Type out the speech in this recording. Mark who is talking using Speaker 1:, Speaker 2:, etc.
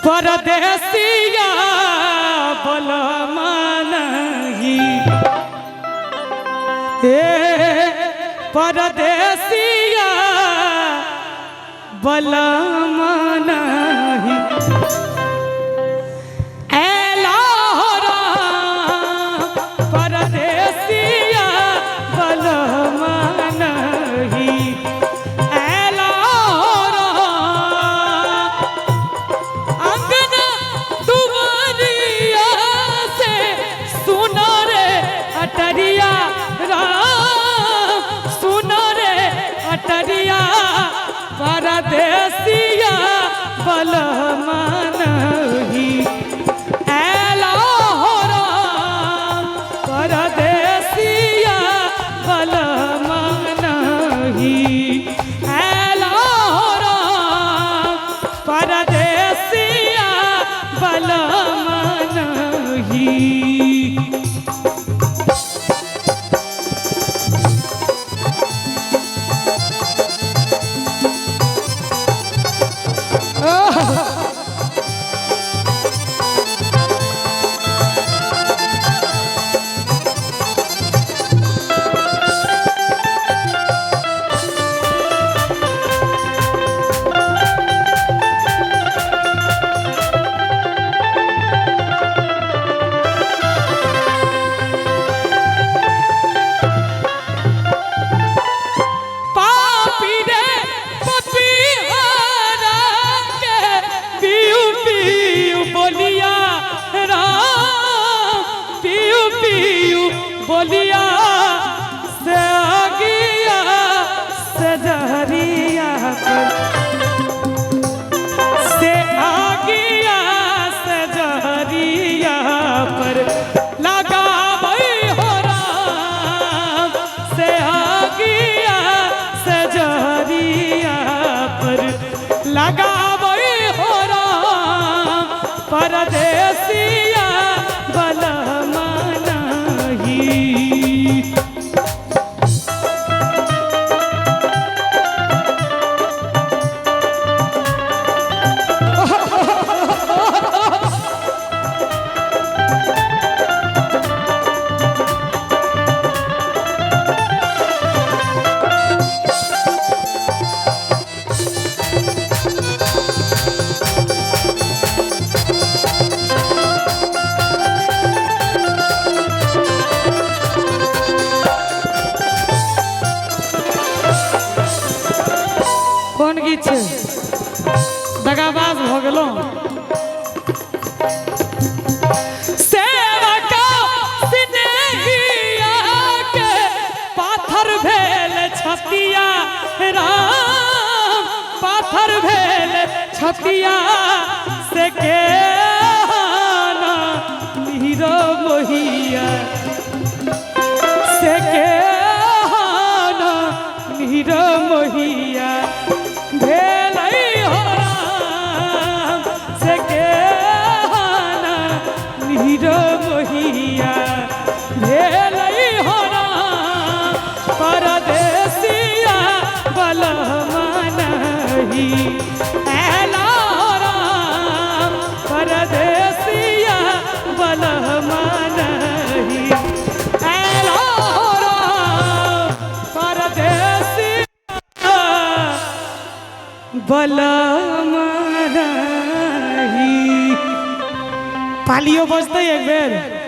Speaker 1: परदेसिया बलमा नहीं परदेसिया बलमा नहीं परदेसिया बलमा नहीं परदेसिया बलमा नहीं परदेसिया बलमा नहीं परदेसिया बलमा नहीं। बोलिया से आगिया से जहरिया से आगिया से जहरिया पर लगा हो राम से आगिया से जहरिया पर लगा हो राम परदेसिया बलमा नहीं। दगाबाज भ गेलो सेवका स्नेहिया के पाथर भेल छतिया राम पाथर भेल छतिया से के नीरो मोहिया से के नीरो मोहिया मोहिया भेलई हो राम परदेसिया बलमा नहीं राम परदेसिया बलमा नहीं राम परदेसिया बलमा नहीं। तालियों बजते एक बेर।